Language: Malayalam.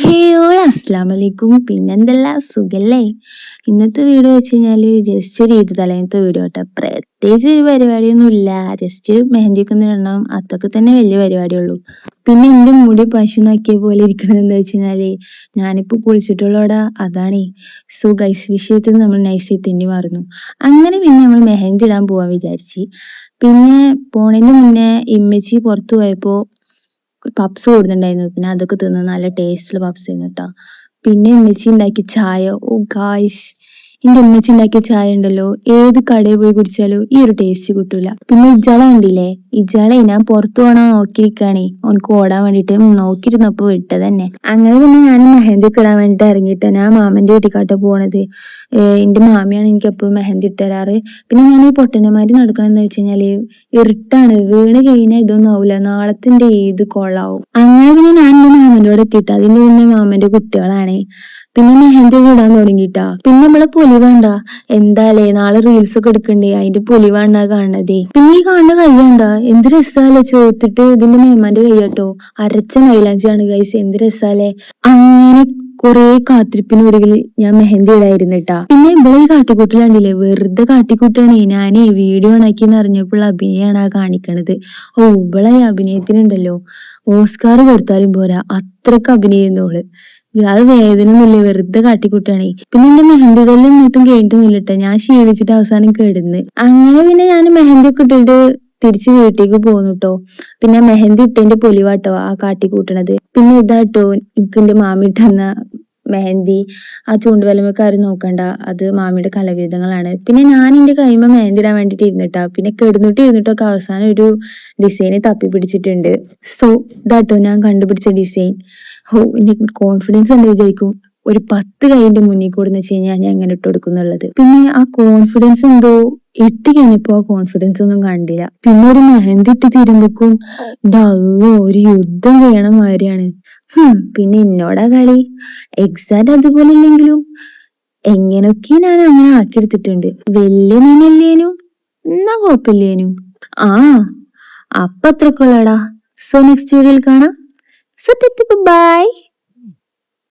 ഹേയോൾ അസ്സലാമു അലൈക്കും. പിന്നെന്തെല്ലാം സുഖല്ലേ? ഇന്നത്തെ വീഡിയോ വെച്ച് കഴിഞ്ഞാല് ജസ്റ്റ് ഒരു ഈദ് തലേന്നത്തെ വീഡിയോ കേട്ടോ. പ്രത്യേകിച്ച് ഒരു പരിപാടിയൊന്നും ഇല്ല. ജസ്റ്റ് മെഹന്തി ഒക്കെ ഒന്ന് ഇടണം, അതൊക്കെ തന്നെ വലിയ പരിപാടിയുള്ളൂ. പിന്നെ എന്റെ മുടി പശു നോക്കിയ പോലെ ഇരിക്കണത് എന്താ വെച്ച് കഴിഞ്ഞാല് ഞാനിപ്പോ കുളിച്ചിട്ടുള്ളൂടാ, അതാണേ. സോ ഗൈസ്, വിഷയത്തിൽ നമ്മൾ നൈസായി തെന്നി മാറുന്നു. അങ്ങനെ പിന്നെ നമ്മൾ മെഹന്തി ഇടാൻ പോവാൻ വിചാരിച്ച്. പിന്നെ പോണതിന് മുന്നേ ഇമ്മച്ചി പുറത്തു പോയപ്പോ പപ്സ് കൊടുത്തിട്ടുണ്ടായിരുന്നു. പിന്നെ അതൊക്കെ തിന്ന് നല്ല ടേസ്റ്റുള്ള പപ്സ് ആയിരുന്നു കേട്ടോ. പിന്നെ ഉമ്മച്ചി ഉണ്ടാക്കിയ ചായ, ഓ ഗായ്സ്, എന്റെ ഉമ്മച്ചി ഉണ്ടാക്കിയ ചായ ഉണ്ടല്ലോ, ഏത് കടയിൽ പോയി കുടിച്ചാലും ഈ ഒരു ടേസ്റ്റ് കിട്ടൂല. പിന്നെ ഇജള കണ്ടില്ലേ, ഇജള ഞാൻ പുറത്തു പോകണ നോക്കിയിരിക്കാണേ, ഓനക്ക് ഓടാൻ വേണ്ടിട്ട് നോക്കിയിരുന്നപ്പോ വിട്ടത് തന്നെ. അങ്ങനെ പിന്നെ ഞാൻ മെഹന്തി ഒക്കെ ഇടാൻ വേണ്ടിട്ട് ഇറങ്ങിയിട്ട് ഞാൻ മാമന്റെ വീട്ടിക്കാട്ട പോണത്. എന്റെ മാമിയാണ് എനിക്ക് എപ്പോഴും മെഹന്തി ഇട്ട് തരാറ്. പിന്നെ ഞാൻ ഈ പൊട്ടന്മാരി നടക്കണെന്ന് വെച്ച് കഴിഞ്ഞാല് ഇരുട്ടാണ്, വീണ് കഴിഞ്ഞാൽ ഇതൊന്നും ആവൂല, നാളത്തിന്റെ ഏത് കൊള്ളാവും. അങ്ങനെ പിന്നെ ഞാൻ എന്റെ മാമന്റെ കൂടെ എത്തിയിട്ട് അതിന്റെ പിന്നെ മാമന്റെ കുട്ടികളാണേ. പിന്നെ മെഹന്തി ഒക്കെ ഇടാൻ തുടങ്ങിട്ടാ. പിന്നെ നമ്മളെ പൊലി വേണ്ട, എന്താലേ നാളെ റീൽസ് ഒക്കെ എടുക്കണ്ടേ, അതിന്റെ പൊലി വേണ്ട കാണണതേ. പിന്നെ ഈ കാണുന്ന കയ്യണ്ട, എന്ത് രസാലേ, ചോത്തിട്ട് ഇതിന്റെ മേമാന്റെ കയ്യാട്ടോ, അരച്ച മൈലാഞ്ചിയാണ് ഗൈസ്, എന്ത് രസാലേ. അങ്ങനെ കൊറേ കാത്തിരിപ്പിനൊടുവിൽ ഞാൻ മെഹന്തി ഇടായിരുന്നിട്ടാ. പിന്നെ ഇവിടെ ഈ കാട്ടിക്കൂട്ടലുണ്ടില്ലേ, വെറുതെ കാട്ടിക്കൂട്ടാണേ. ഞാനേ വീഡിയോ ആക്കിന്ന് അറിഞ്ഞപ്പോൾ അഭിനയാണ് ആ കാണിക്കണത്. ഓ, ഇവളെ അഭിനയത്തിനുണ്ടല്ലോ ഓസ്കാർ കൊടുത്താലും പോരാ, അത്രക്ക് അഭിനയിക്കുന്നോള്. അത് വേദന ഒന്നുമില്ല, വെറുതെ കാട്ടിക്കൂട്ടാണേ. പിന്നെ എന്റെ മെഹന്തി ഇടലും ഇട്ടും കഴിഞ്ഞിട്ടൊന്നുമില്ലട്ടോ, ഞാൻ ക്ഷീണിച്ചിട്ട് അവസാനം കിടന്ന്. അങ്ങനെ പിന്നെ ഞാൻ മെഹന്തി ഒക്കെ ഇട്ടിട്ട് തിരിച്ച് വീട്ടിലേക്ക് പോന്നു കേട്ടോ. പിന്നെ മെഹന്തി ഇട്ടതിന്റെ പൊലിവാട്ടോ ആ കാട്ടിക്കൂട്ടണത്. പിന്നെ ഇതാട്ടോ എനിക്ക് എന്റെ മാമി ഇട്ടുന്ന മെഹന്തി. ആ ചൂണ്ടുവലമക്കാരും നോക്കണ്ട, അത് മാമിയുടെ കലവിരുദ്ധങ്ങളാണ്. പിന്നെ ഞാൻ എന്റെ കൈമ മെഹന്തി ഇടാൻ വേണ്ടിട്ട് ഇരുന്നിട്ടാ. പിന്നെ ഇരുന്നിട്ടൊക്കെ അവസാനം ഒരു ഡിസൈന് തപ്പി പിടിച്ചിട്ടുണ്ട്. സോ ഇതാട്ടോ ഞാൻ കണ്ടുപിടിച്ച ഡിസൈൻ. ഓ, എനിക്ക് കോൺഫിഡൻസ് ഉണ്ട് വിചാരിക്കും, ഒരു 10 കൈന്റെ മുന്നിൽ കൂടെന്ന് വെച്ച് കഴിഞ്ഞാൽ ഞാൻ എങ്ങനെ ഇട്ട് കൊടുക്കുന്നുള്ളത്. പിന്നെ ആ കോൺഫിഡൻസ് എന്തോ ഇട്ട് കഴിഞ്ഞപ്പോ ആ കോൺഫിഡൻസ് ഒന്നും കണ്ടില്ല. പിന്നെ ഒരു മെഹന്തി ഇട്ട് തീരുമ്പോക്കും ഡല്ലോ ഒരു യുദ്ധം ചെയ്യണ മാതിരിയാണ്. പിന്നെ എന്നോടാ കളി. എക്സാക്ട് അതുപോലെ ഇല്ലെങ്കിലും എങ്ങനൊക്കെ ഞാൻ അങ്ങനെ ആക്കിയെടുത്തിട്ടുണ്ട്. വലിയ മീനല്ലേനും എന്നാ കുഴപ്പമില്ലേനും. ആ, അപ്പൊ അത്രക്കുള്ളടാ. സോ നെക്സ്റ്റ് വീഡിയോയിൽ കാണാം. So, bye.